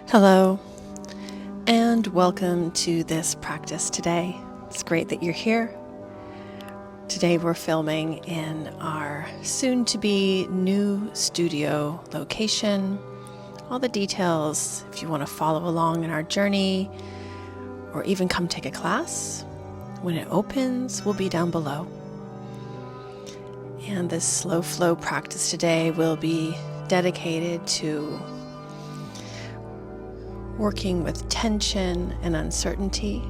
Hello, and welcome to this practice today. It's great that you're here. Today we're filming in our soon-to-be new studio location. All the details, if you want to follow along in our journey or even come take a class, when it opens, will be down below. And this slow flow practice today will be dedicated to working with tension and uncertainty,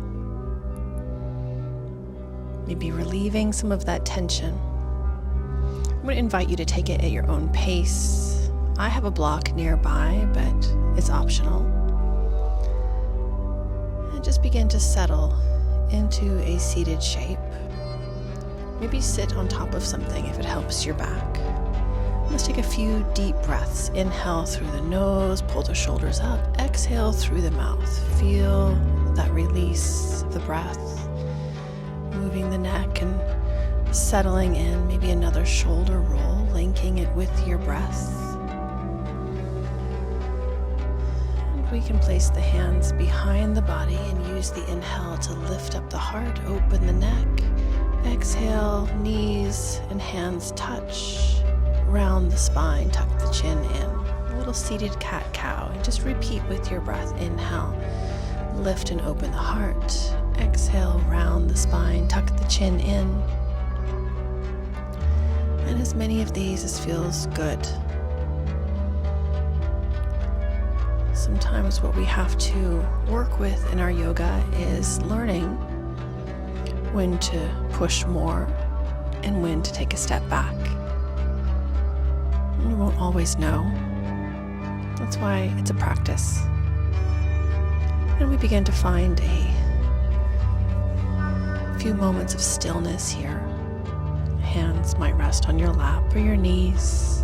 maybe relieving some of that tension. I'm going to invite you to take it at your own pace. I have a block nearby, but it's optional. And just begin to settle into a seated shape. Maybe sit on top of something if it helps your back. Let's take a few deep breaths. Inhale through the nose, pull the shoulders up. Exhale through the mouth. Feel that release of the breath, moving the neck and settling in. Maybe another shoulder roll, linking it with your breath. And we can place the hands behind the body and use the inhale to lift up the heart, open the neck. Exhale, knees and hands touch. Round the spine, tuck the chin in. A little seated cat-cow. And just repeat with your breath. Inhale, lift and open the heart. Exhale, round the spine, tuck the chin in. And as many of these as feels good. Sometimes what we have to work with in our yoga is learning when to push more and when to take a step back. We won't always know. That's why it's a practice. And we begin to find a few moments of stillness here. Hands might rest on your lap or your knees.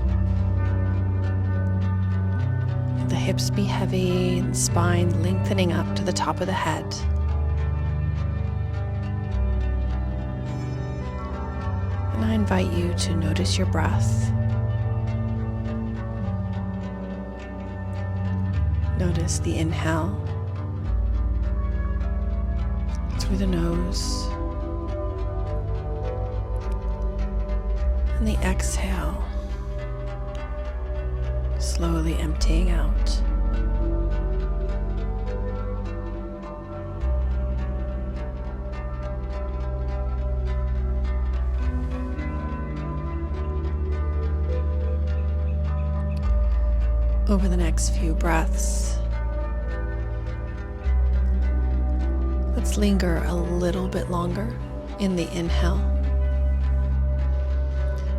The hips be heavy and the spine lengthening up to the top of the head. And I invite you to notice your breath. Notice the inhale through the nose and the exhale, slowly emptying out. Over the next few breaths, let's linger a little bit longer in the inhale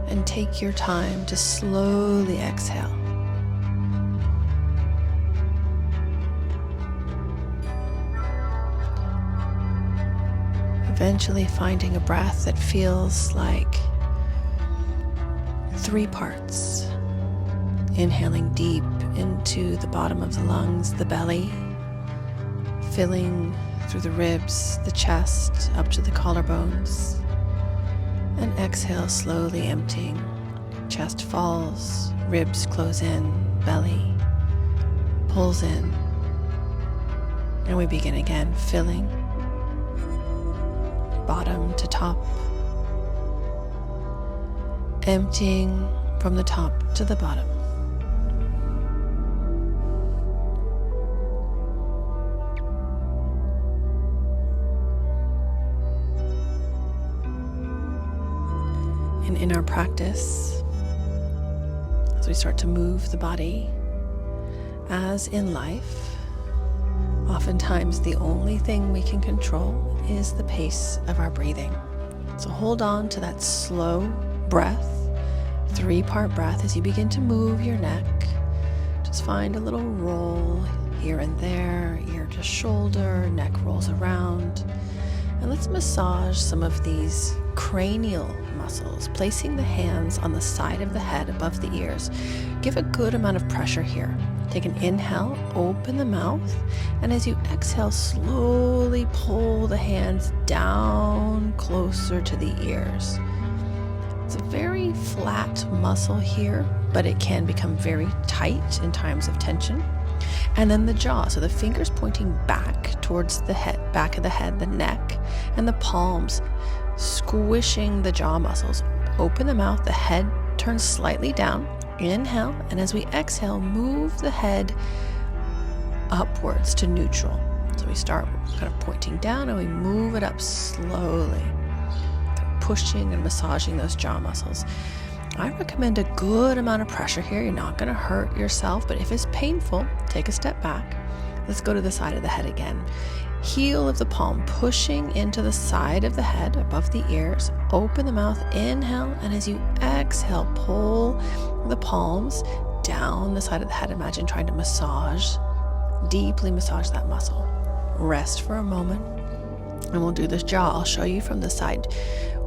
and take your time to slowly exhale. Eventually finding a breath that feels like 3 parts. Inhaling deep into the bottom of the lungs, the belly, filling through the ribs, the chest, up to the collarbones. And exhale, slowly emptying. Chest falls, ribs close in, belly pulls in. And we begin again, filling bottom to top, emptying from the top to the bottom. And in our practice, as we start to move the body, as in life, oftentimes the only thing we can control is the pace of our breathing. So hold on to that slow breath, 3-part breath as you begin to move your neck. Just find a little roll here and there, ear to shoulder, neck rolls around. And let's massage some of these cranial muscles, placing the hands on the side of the head above the ears. Give a good amount of pressure here. Take an inhale, open the mouth, and as you exhale, slowly pull the hands down closer to the ears. It's a very flat muscle here, but it can become very tight in times of tension. And then the jaw, so the fingers pointing back towards the head, back of the head, the neck, and the palms squishing the jaw muscles. Open the mouth, the head turns slightly down. Inhale, and as we exhale, move the head upwards to neutral. So we start kind of pointing down and we move it up slowly, kind of pushing and massaging those jaw muscles. I recommend a good amount of pressure here. You're not going to hurt yourself, but if it's painful, take a step back. Let's go to the side of the head again. Heel of the palm pushing into the side of the head above the ears. Open the mouth, inhale, and as you exhale, pull the palms down the side of the head. Imagine trying to massage, deeply massage that muscle. Rest for a moment, and we'll do this jaw. I'll show you from the side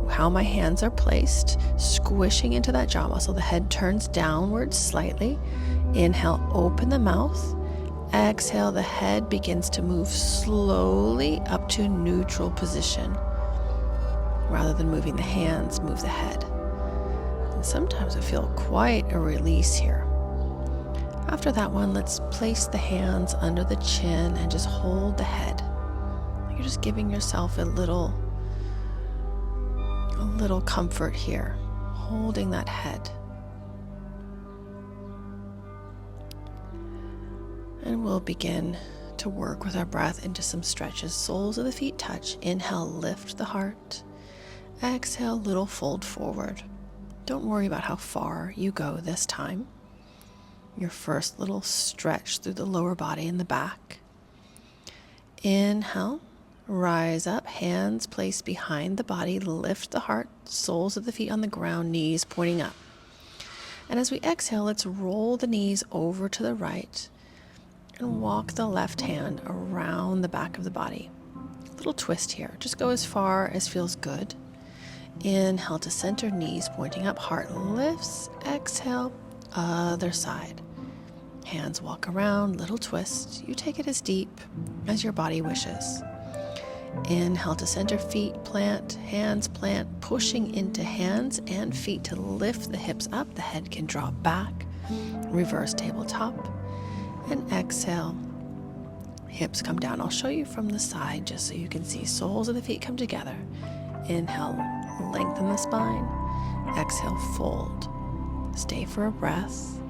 how my hands are placed, squishing into that jaw muscle. The head turns downwards slightly. Inhale, open the mouth. Exhale, the head begins to move slowly up to neutral position. Rather than moving the hands, move the head. And sometimes I feel quite a release here. After that one, let's place the hands under the chin and just hold the head. You're just giving yourself a little comfort here, holding that head. And we'll begin to work with our breath into some stretches. Soles of the feet touch. Inhale, lift the heart. Exhale, little fold forward. Don't worry about how far you go this time. Your first little stretch through the lower body and the back. Inhale, rise up, hands placed behind the body, lift the heart, soles of the feet on the ground, knees pointing up. And as we exhale, let's roll the knees over to the right and walk the left hand around the back of the body. Little twist here. Just go as far as feels good. Inhale to center, knees pointing up, heart lifts. Exhale, other side. Hands walk around, little twist. You take it as deep as your body wishes. Inhale to center, feet plant, hands plant, pushing into hands and feet to lift the hips up. The head can drop back. Reverse tabletop. And exhale, hips come down. I'll show you from the side just so you can see. Soles of the feet come together. Inhale, lengthen the spine. Exhale, fold. Stay for a breath.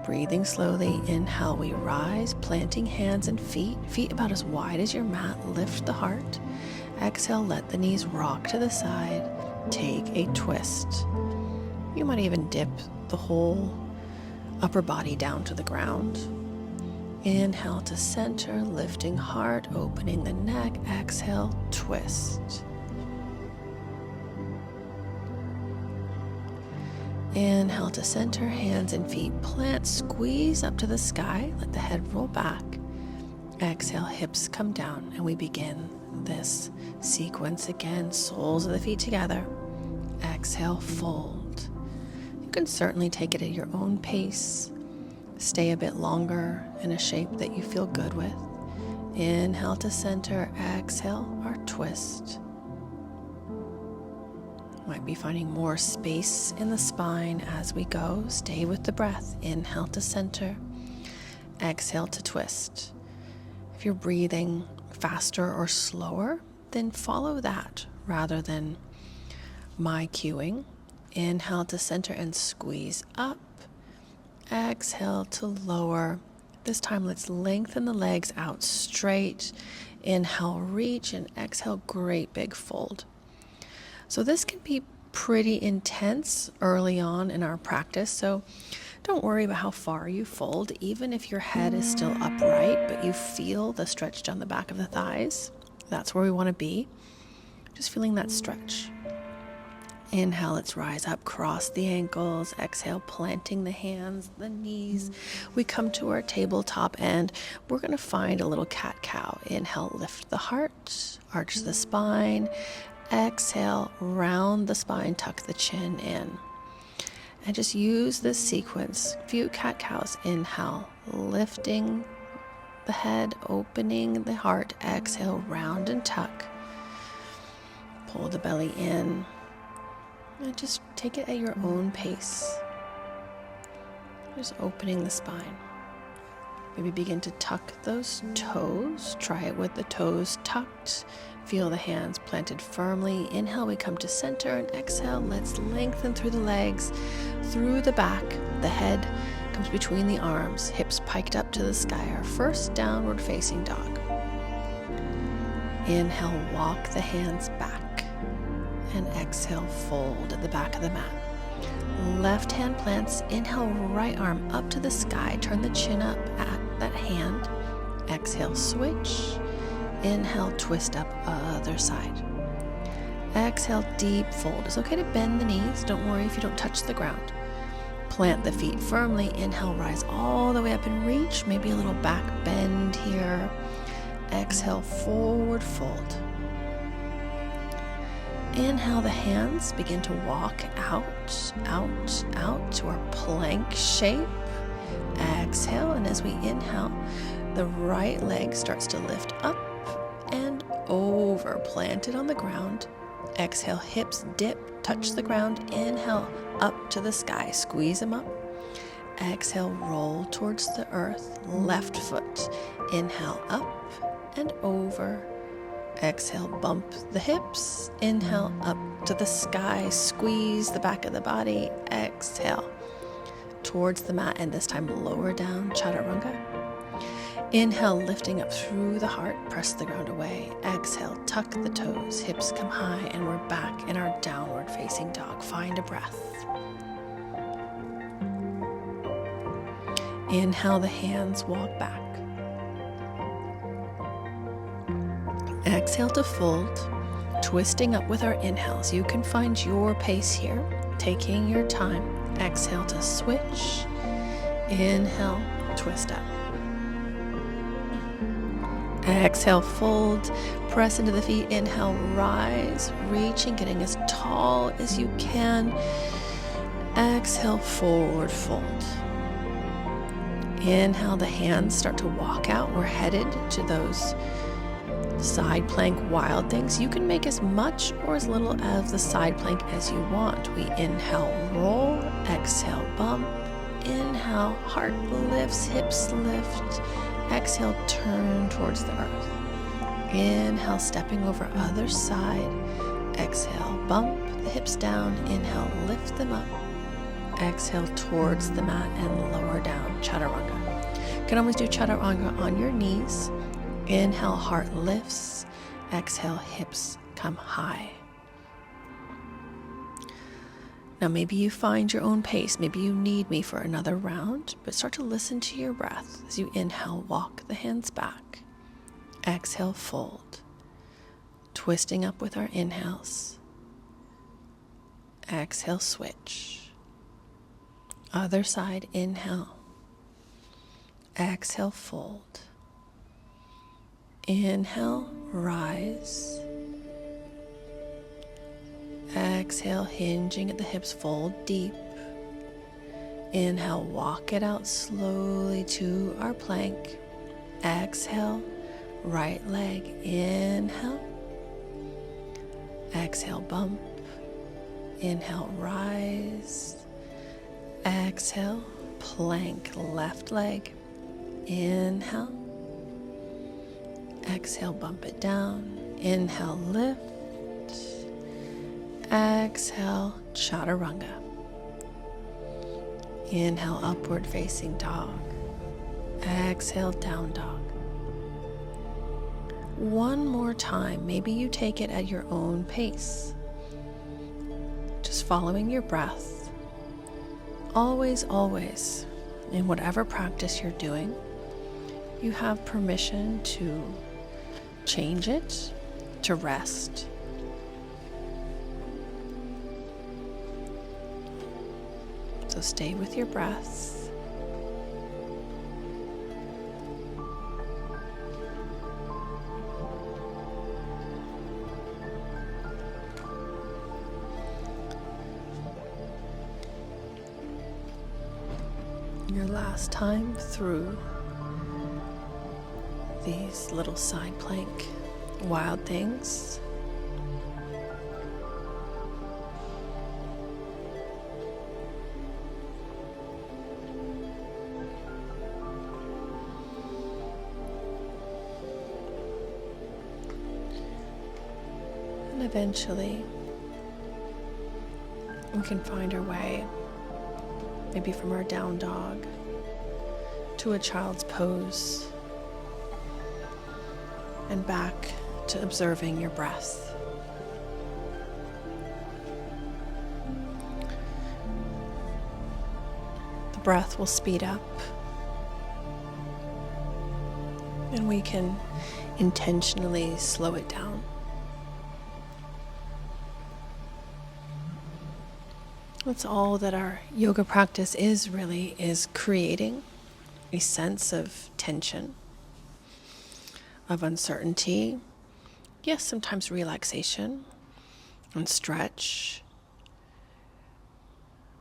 Breathing slowly. Inhale, we rise, planting hands and feet. Feet about as wide as your mat. Lift the heart. Exhale, let the knees rock to the side. Take a twist. You might even dip the whole upper body down to the ground. Inhale to center, lifting heart, opening the neck. Exhale, twist. Inhale to center, hands and feet plant, squeeze up to the sky, let the head roll back. Exhale, hips come down, and we begin this sequence again. Soles of the feet together. Exhale, fold. You can certainly take it at your own pace. Stay a bit longer in a shape that you feel good with. Inhale to center, exhale, our twist. Might be finding more space in the spine as we go. Stay with the breath. Inhale to center, exhale to twist. If you're breathing faster or slower, then follow that rather than my cueing. Inhale to center and squeeze up. Exhale to lower. This time let's lengthen the legs out straight. Inhale, reach, and exhale, great big fold. So this can be pretty intense early on in our practice, so don't worry about how far you fold, even if your head is still upright, but you feel the stretch down the back of the thighs. That's where we want to be. Just feeling that stretch. Inhale, let's rise up, cross the ankles. Exhale, planting the hands, the knees. We come to our tabletop and we're going to find a little cat-cow. Inhale, lift the heart, arch the spine. Exhale, round the spine, tuck the chin in. And just use this sequence. Few cat-cows. Inhale, lifting the head, opening the heart. Exhale, round and tuck. Pull the belly in. And just take it at your own pace. Just opening the spine. Maybe begin to tuck those toes. Try it with the toes tucked. Feel the hands planted firmly. Inhale, we come to center, and exhale, let's lengthen through the legs, through the back. The head comes between the arms, hips piked up to the sky. Our first downward facing dog. Inhale, walk the hands back, and exhale, fold at the back of the mat. Left hand plants. Inhale, right arm up to the sky. Turn the chin up at that hand. Exhale, switch. Inhale, twist up other side. Exhale, deep fold. It's okay to bend the knees. Don't worry if you don't touch the ground. Plant the feet firmly. Inhale, rise all the way up and reach. Maybe a little back bend here. Exhale, forward fold. Inhale, the hands begin to walk out to our plank shape. Exhale, and as we inhale, the right leg starts to lift up and over, planted on the ground. Exhale, hips dip, touch the ground. Inhale, up to the sky, squeeze them up. Exhale, roll towards the earth, left foot. Inhale, up and over. Exhale, bump the hips. Inhale, up to the sky, squeeze the back of the body. Exhale, towards the mat, and this time lower down, chaturanga. Inhale, lifting up through the heart, press the ground away. Exhale, tuck the toes, hips come high, and we're back in our downward facing dog. Find a breath. Inhale, the hands walk back. Exhale to fold, twisting up with our inhales. You can find your pace here, taking your time. Exhale to switch. Inhale, twist up. Exhale, fold, press into the feet. Inhale, rise, reaching, getting as tall as you can. Exhale, forward fold. Inhale, the hands start to walk out. We're headed to those side plank wild things. You can make as much or as little of the side plank as you want. We inhale, roll. Exhale, bump. Inhale, heart lifts, hips lift. Exhale, turn towards the earth. Inhale, stepping over other side. Exhale, bump the hips down. Inhale, lift them up. Exhale, towards the mat and lower down, chaturanga. You can always do chaturanga on your knees. Inhale, heart lifts. Exhale, hips come high. Now maybe you find your own pace. Maybe you need me for another round, but start to listen to your breath as you inhale, walk the hands back. Exhale, fold. Twisting up with our inhales. Exhale, switch. Other side, inhale. Exhale, fold. Inhale, rise. Exhale, hinging at the hips, fold deep. Inhale, walk it out slowly to our plank. Exhale, right leg, inhale. Exhale, bump. Inhale, rise. Exhale, plank, left leg. Inhale. Exhale, bump it down. Inhale, lift. Exhale, chaturanga. Inhale, upward facing dog. Exhale, down dog. One more time. Maybe you take it at your own pace. Just following your breath. Always, always, in whatever practice you're doing, you have permission to change it, to rest. So stay with your breaths. Your last time through these little side plank wild things. eventually we can find our way, maybe from our down dog to a child's pose and back to observing your breath. The breath will speed up, and we can intentionally slow it down. That's all that our yoga practice is creating a sense of tension, of uncertainty, yes, sometimes relaxation and stretch.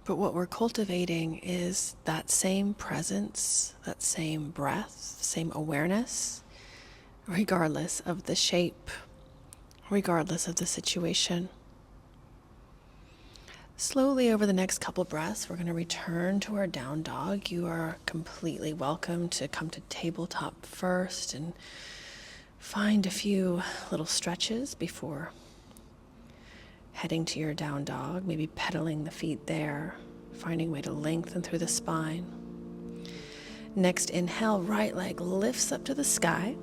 But what we're cultivating is that same presence, that same breath, same awareness, regardless of the shape, regardless of the situation. Slowly over the next couple breaths, we're going to return to our down dog. You are completely welcome to come to tabletop first and find a few little stretches before heading to your down dog, maybe pedaling the feet there, finding a way to lengthen through the spine. Next, inhale, right leg lifts up to the sky.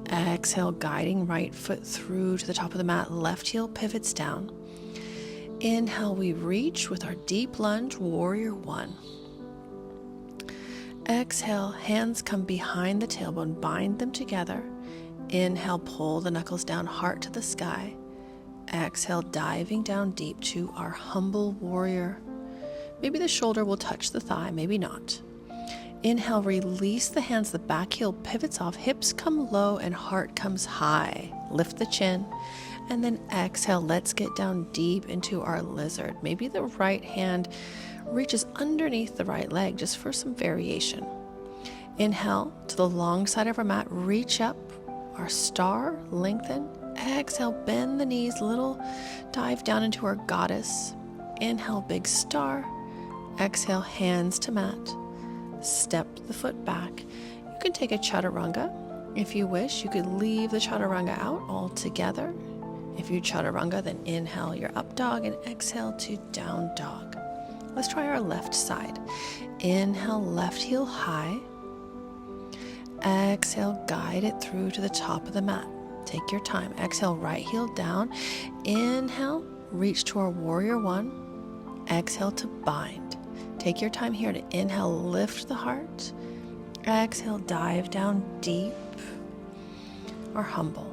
Exhale, guiding right foot through to the top of the mat, left heel pivots down. Inhale, we reach with our deep lunge, warrior one. Exhale, hands come behind the tailbone, bind them together. Inhale, pull the knuckles down, heart to the sky. Exhale, diving down deep to our humble warrior. Maybe the shoulder will touch the thigh, maybe not. Inhale, release the hands, the back heel pivots off, hips come low and heart comes high. Lift the chin. And then exhale, let's get down deep into our lizard. Maybe the right hand reaches underneath the right leg just for some variation. Inhale to the long side of our mat, reach up, our star, lengthen. Exhale, bend the knees, little dive down into our goddess. Inhale, big star. Exhale, hands to mat. Step the foot back. You can take a chaturanga. If you wish, you could leave the chaturanga out altogether. If you chaturanga, then inhale your up dog and exhale to down dog. Let's try our left side. Inhale, left heel high. Exhale, guide it through to the top of the mat. Take your time. Exhale, right heel down. Inhale, reach to our warrior one. Exhale to bind. Take your time here to inhale, lift the heart. Exhale, dive down deep or humble.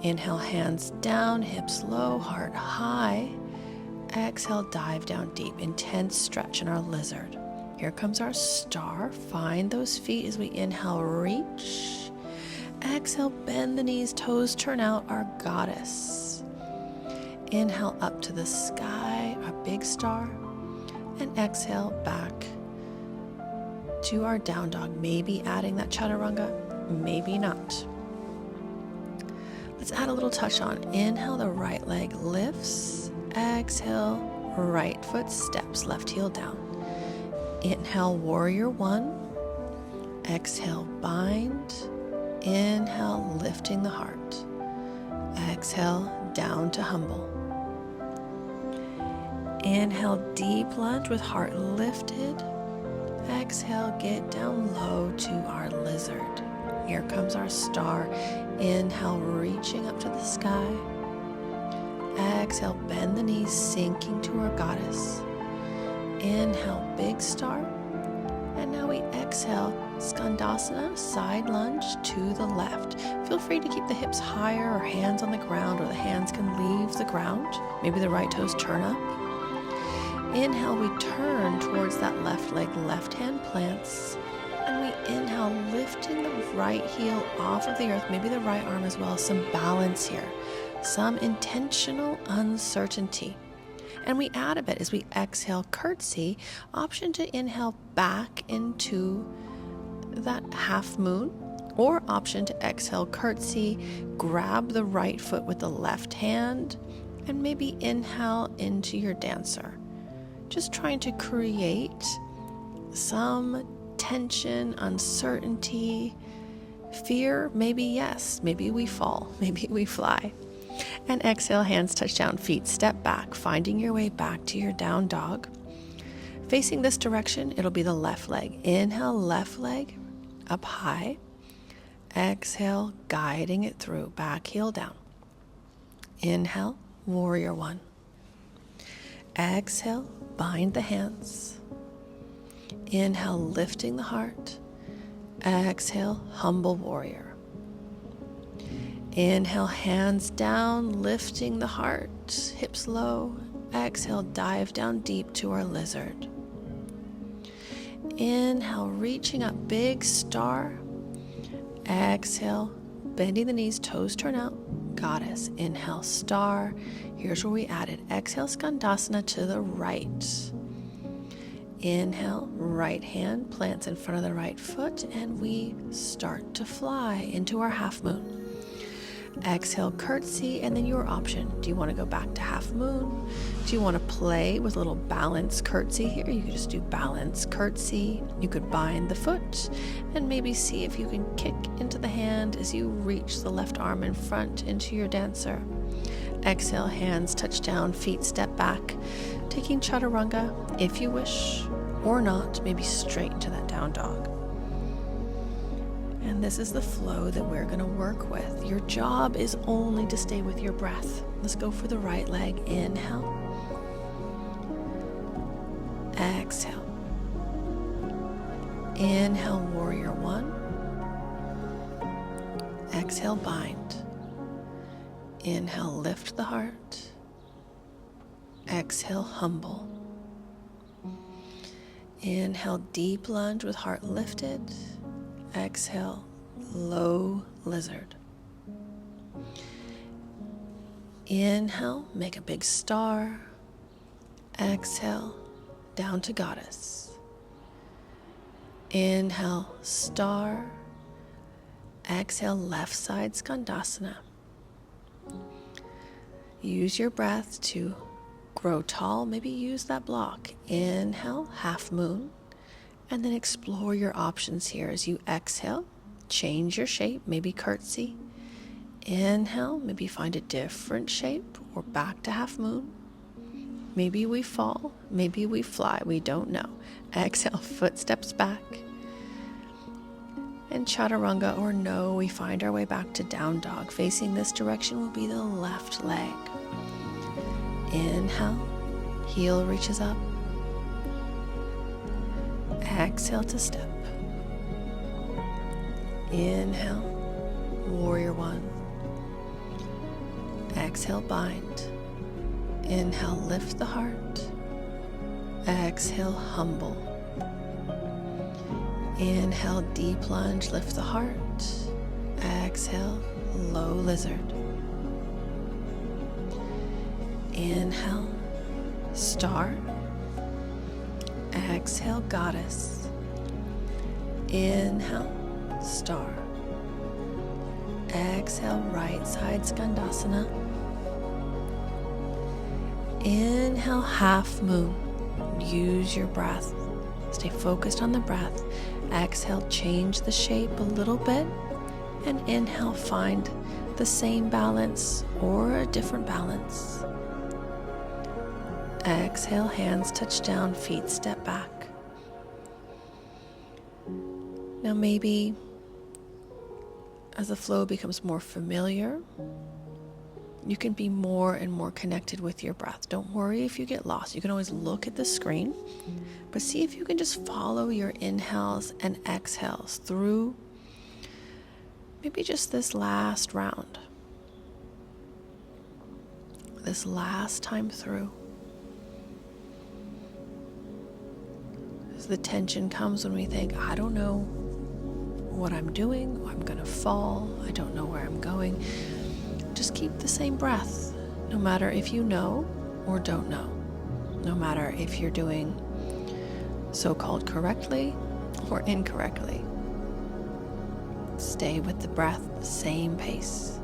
Inhale, hands down, hips low, heart high. Exhale, dive down deep. Intense stretch in our lizard. Here comes our star. Find those feet as we inhale, reach. Exhale, bend the knees, toes turn out, our goddess. Inhale up to the sky, our big star. And exhale back to our down dog. Maybe adding that chaturanga, maybe not. Let's add a little touch on. Inhale, the right leg lifts. Exhale, right foot steps, left heel down. Inhale, warrior one. Exhale, bind. Inhale, lifting the heart. Exhale, down to humble. Inhale, deep lunge with heart lifted. Exhale, get down low to our lizard. Here comes our star. Inhale, reaching up to the sky. Exhale, bend the knees, sinking to our goddess. Inhale, big star. And now we exhale, Skandasana, side lunge to the left. Feel free to keep the hips higher or hands on the ground, or the hands can leave the ground. Maybe the right toes turn up. Inhale, we turn towards that left leg, left hand plants. And we inhale, lifting the right heel off of the earth, maybe the right arm as well. Some balance here, some intentional uncertainty. And we add a bit as we exhale, curtsy, option to inhale back into that half moon, or option to exhale, curtsy, grab the right foot with the left hand, and maybe inhale into your dancer. Just trying to create some tension, uncertainty, fear, maybe yes, maybe we fall, maybe we fly. And exhale, hands touch down, feet step back, finding your way back to your down dog. Facing this direction, it'll be the left leg. Inhale, left leg up high. Exhale, guiding it through, back heel down. Inhale, warrior one. Exhale, bind the hands. Inhale, lifting the heart. Exhale, humble warrior. Inhale, hands down, lifting the heart, hips low. Exhale, dive down deep to our lizard. Inhale, reaching up, big star. Exhale, bending the knees, toes turn out, goddess. Inhale, star. Here's where we added. Exhale, skandasana to the right. Inhale, right hand plants in front of the right foot, and we start to fly into our half moon. Exhale, curtsy, and then your option. Do you want to go back to half moon? Do you want to play with a little balance curtsy here? You could just do balance curtsy. You could bind the foot and maybe see if you can kick into the hand as you reach the left arm in front into your dancer. Exhale, hands touch down, feet step back, taking chaturanga if you wish, or not, maybe straight into that down dog. And this is the flow that we're going to work with. Your job is only to stay with your breath. Let's go for the right leg. Inhale. Exhale. Inhale, warrior one. Exhale, bind. Inhale, lift the heart. Exhale, humble. Inhale, deep lunge with heart lifted. Exhale, low lizard. Inhale, make a big star. Exhale, down to goddess. Inhale, star. Exhale, left side skandasana. Use your breath to grow tall. Maybe use that block. Inhale, half moon. And then explore your options here as you exhale. Change your shape, maybe curtsy. Inhale, maybe find a different shape or back to half moon. Maybe we fall, maybe we fly, we don't know. Exhale, footsteps back. And chaturanga or no, we find our way back to down dog. Facing this direction will be the left leg. Inhale, heel reaches up. Exhale to step. Inhale, warrior one. Exhale, bind. Inhale, lift the heart. Exhale, humble. Inhale, deep lunge, lift the heart. Exhale, low lizard. Inhale, star. Exhale, goddess. Inhale, star. Exhale, right side skandasana. Inhale, half moon. Use your breath. Stay focused on the breath. Exhale, change the shape a little bit. And inhale, find the same balance or a different balance. Exhale, hands touch down, feet step back. Now maybe as the flow becomes more familiar, you can be more and more connected with your breath. Don't worry if you get lost. You can always look at the screen, but see if you can just follow your inhales and exhales through maybe just this last round, this last time through. As the tension comes when we think, I don't know what I'm doing, I'm gonna fall, I don't know where I'm going. Just keep the same breath, no matter if you know or don't know. No matter if you're doing so-called correctly or incorrectly. Stay with the breath, the same pace.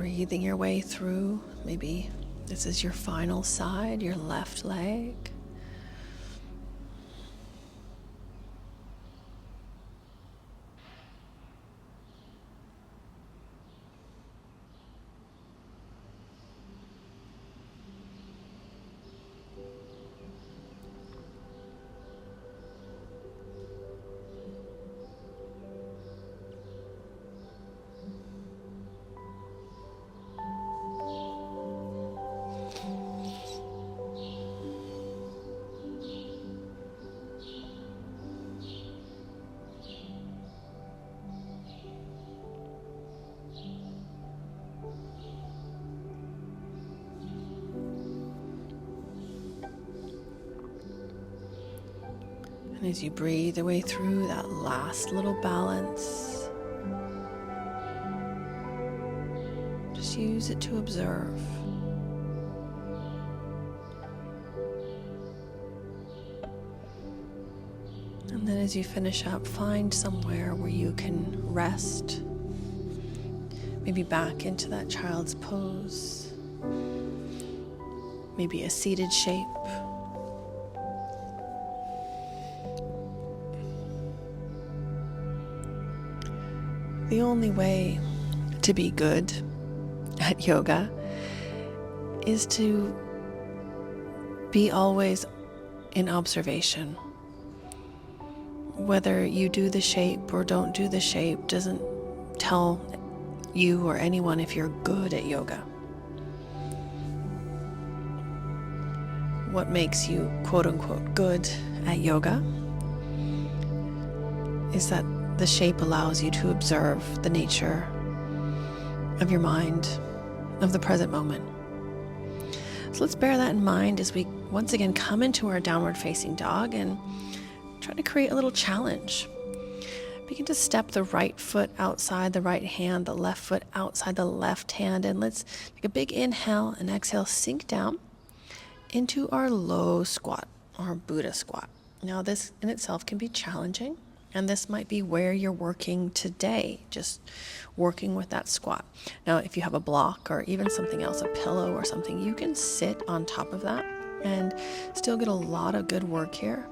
breathing your way through. Maybe this is your final side, your left leg. And as you breathe your way through that last little balance, just use it to observe. And then as you finish up, find somewhere where you can rest. Maybe back into that child's pose. Maybe a seated shape. The only way to be good at yoga is to be always in observation. Whether you do the shape or don't do the shape doesn't tell you or anyone if you're good at yoga. What makes you quote unquote good at yoga is that the shape allows you to observe the nature of your mind, of the present moment. So let's bear that in mind as we once again come into our downward facing dog and try to create a little challenge. Begin to step the right foot outside the right hand, the left foot outside the left hand, and let's take a big inhale and exhale, sink down into our low squat, or Buddha squat. Now this in itself can be challenging, and this might be where you're working today, just working with that squat. Now, if you have a block or even something else, a pillow or something, you can sit on top of that and still get a lot of good work here.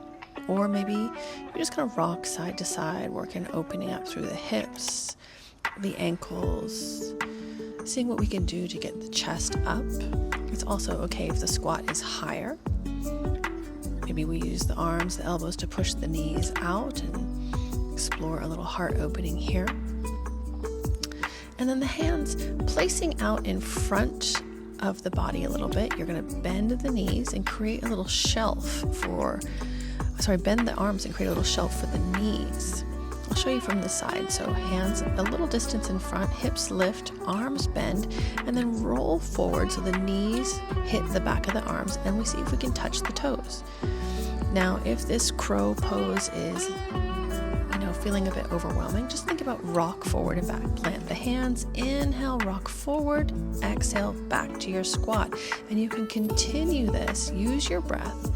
Or maybe you're just gonna rock side to side, working, opening up through the hips, the ankles, seeing what we can do to get the chest up. It's also okay if the squat is higher. Maybe we use the arms, the elbows to push the knees out and explore a little heart opening here. And then the hands placing out in front of the body a little bit. You're going to bend the knees and create a little shelf bend the arms and create a little shelf for the knees. I'll show you from the side. So hands a little distance in front, hips lift, arms bend, and then roll forward so the knees hit the back of the arms, and we see if we can touch the toes. Now, if this crow pose is, feeling a bit overwhelming, just think about rock forward and back. Plant the hands, inhale, rock forward, exhale, back to your squat. And you can continue this, use your breath.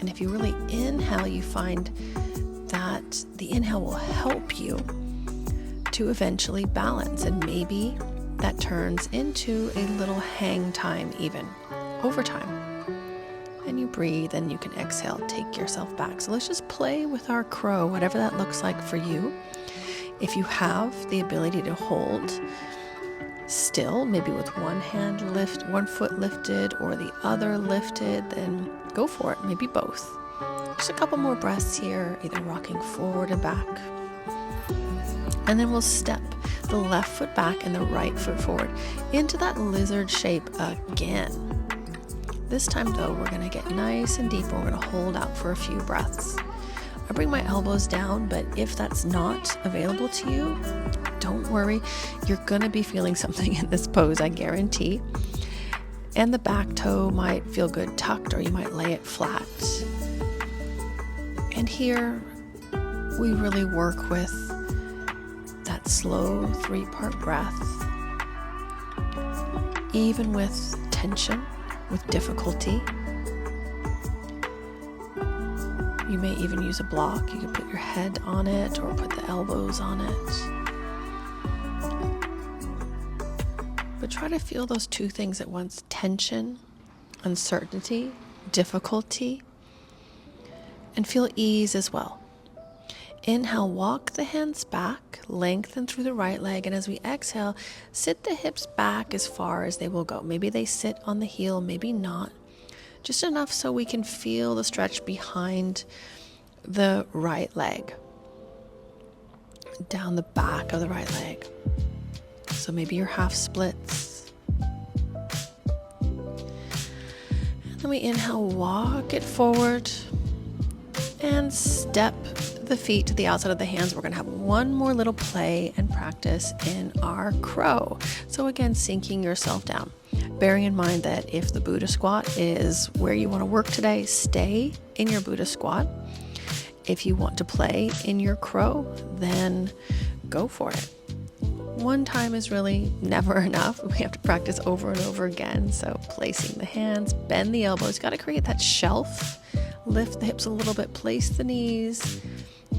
And if you really inhale, you find that the inhale will help you to eventually balance. And maybe that turns into a little hang time even over time. And you breathe and you can exhale, take yourself back. So let's just play with our crow, whatever that looks like for you. If you have the ability to hold still, maybe with one foot lifted or the other lifted, then go for it, maybe both. Just a couple more breaths here, either rocking forward and back. And then we'll step the left foot back and the right foot forward into that lizard shape again. This time though, we're gonna get nice and deep. We're gonna hold out for a few breaths. I bring my elbows down, but if that's not available to you, don't worry. You're gonna be feeling something in this pose, I guarantee. And the back toe might feel good tucked, or you might lay it flat. And here, we really work with that slow 3-part breath. Even with tension, with difficulty. You may even use a block. You can put your head on it or put the elbows on it. But try to feel those two things at once: tension, uncertainty, difficulty, and feel ease as well. Inhale, walk the hands back, lengthen through the right leg, and as we exhale, sit the hips back as far as they will go. Maybe they sit on the heel, maybe not. Just enough so we can feel the stretch behind the right leg, down the back of the right leg. So maybe your half splits. And then we inhale, walk it forward, and step the feet to the outside of the hands. We're going to have one more little play and practice in our crow. So again, sinking yourself down. Bearing in mind that if the Buddha squat is where you want to work today, stay in your Buddha squat. If you want to play in your crow, then go for it. One time is really never enough. We have to practice over and over again. So placing the hands, bend the elbows, got to create that shelf. Lift the hips a little bit, place the knees,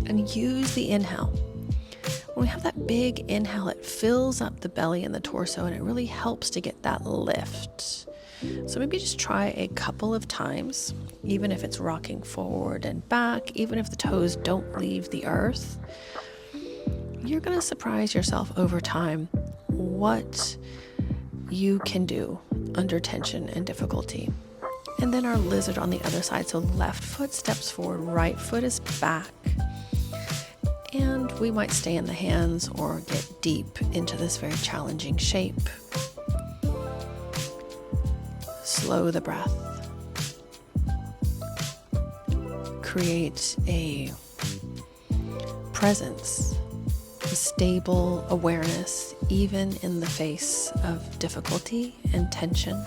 and use the inhale. When we have that big inhale, it fills up the belly and the torso, and it really helps to get that lift. So maybe just try a couple of times, even if it's rocking forward and back, even if the toes don't leave the earth. You're going to surprise yourself over time what you can do under tension and difficulty. And then our lizard on the other side. So left foot steps forward, right foot is back. And we might stay in the hands or get deep into this very challenging shape. Slow the breath. Create a presence, a stable awareness, even in the face of difficulty and tension.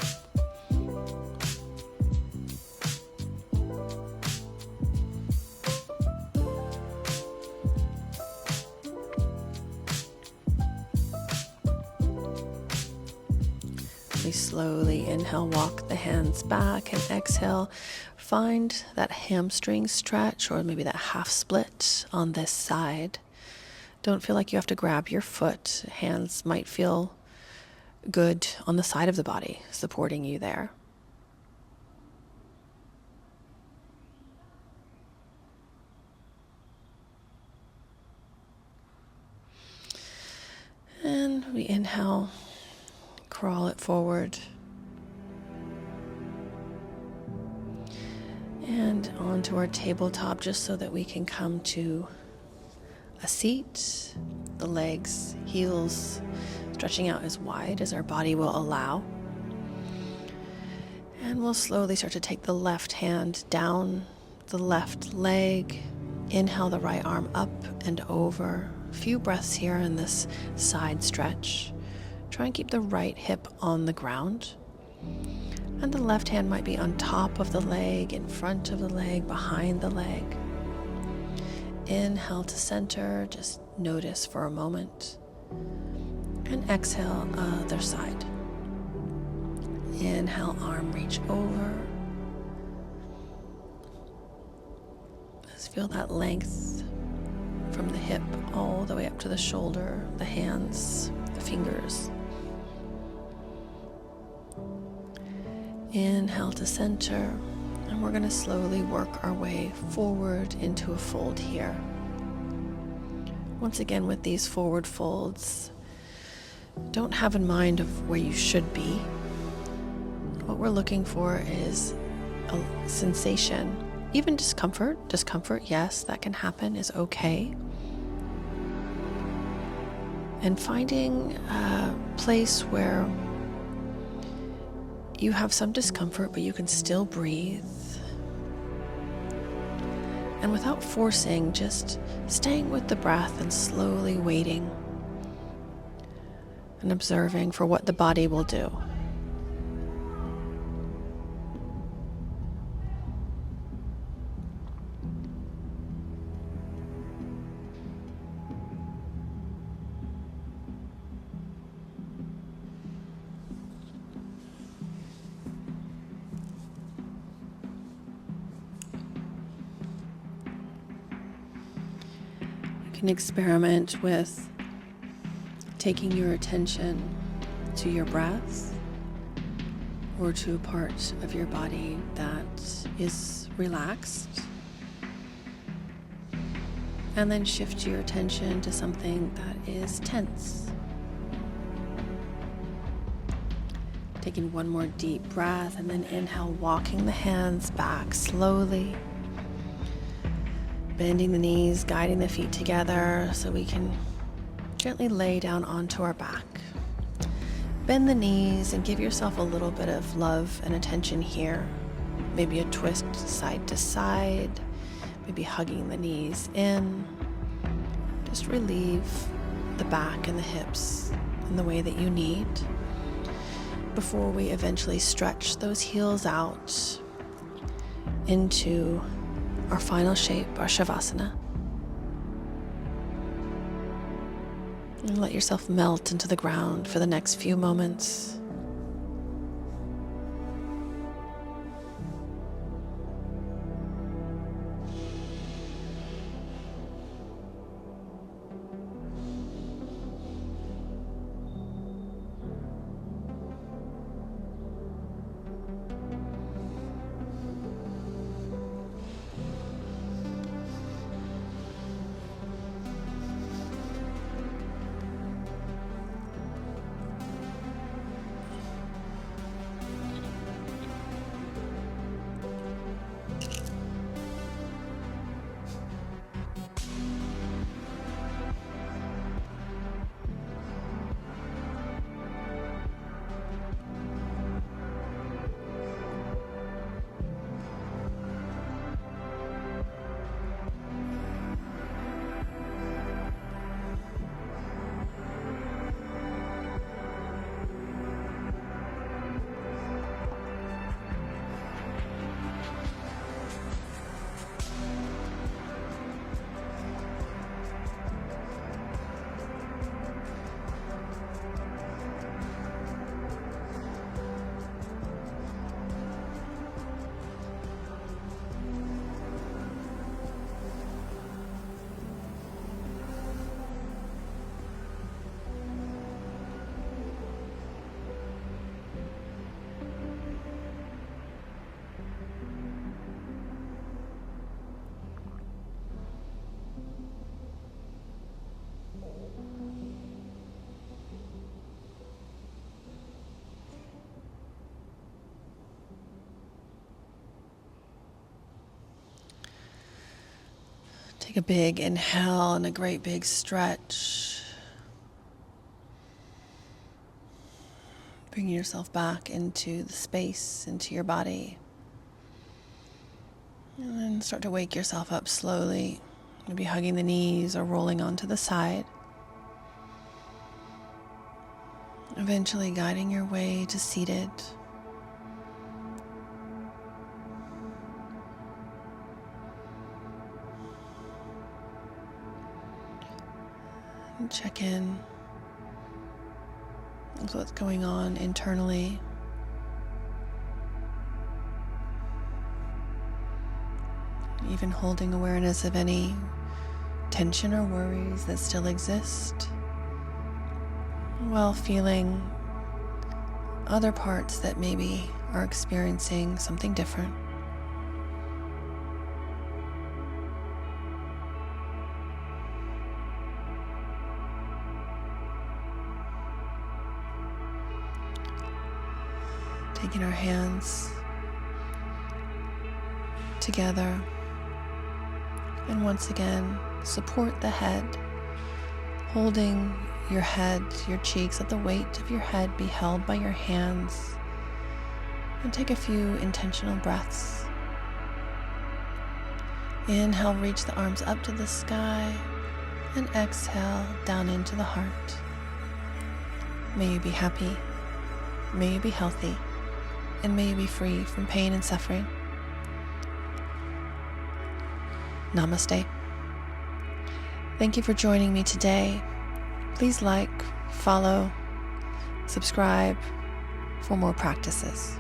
We slowly inhale, walk the hands back, and exhale, find that hamstring stretch or maybe that half split on this side. Don't feel like you have to grab your foot. Hands might feel good on the side of the body, supporting you there. And we inhale, crawl it forward. And onto our tabletop, just so that we can come to a seat, the legs, heels stretching out as wide as our body will allow. And we'll slowly start to take the left hand down the left leg. Inhale the right arm up and over. A few breaths here in this side stretch. Try and keep the right hip on the ground. And the left hand might be on top of the leg, in front of the leg, behind the leg. Inhale to center, just notice for a moment. And exhale, other side. Inhale, arm reach over. Just feel that length from the hip all the way up to the shoulder, the hands, the fingers. Inhale to center, and we're going to slowly work our way forward into a fold here. Once again, with these forward folds, don't have in mind of where you should be. What we're looking for is a sensation, even discomfort. Discomfort, yes, that can happen, is okay. And finding a place where you have some discomfort, but you can still breathe. And without forcing, just staying with the breath and slowly waiting and observing for what the body will do. You can experiment with taking your attention to your breath or to a part of your body that is relaxed. And then shift your attention to something that is tense. Taking one more deep breath and then inhale, walking the hands back slowly. Bending the knees, guiding the feet together so we can gently lay down onto our back. Bend the knees and give yourself a little bit of love and attention here. Maybe a twist side to side, maybe hugging the knees in. Just relieve the back and the hips in the way that you need before we eventually stretch those heels out into our final shape, our Shavasana. And let yourself melt into the ground for the next few moments. Take a big inhale and a great big stretch. Bringing yourself back into the space, into your body. And then start to wake yourself up slowly. Maybe hugging the knees or rolling onto the side. Eventually guiding your way to seated. And check in with what's going on internally. Even holding awareness of any tension or worries that still exist, while feeling other parts that maybe are experiencing something different. Taking our hands together, and once again, support the head, holding your head, your cheeks, let the weight of your head be held by your hands, and take a few intentional breaths. Inhale, reach the arms up to the sky, and exhale down into the heart. May you be happy, may you be healthy, and may you be free from pain and suffering. Namaste. Thank you for joining me today. Please like, follow, subscribe for more practices.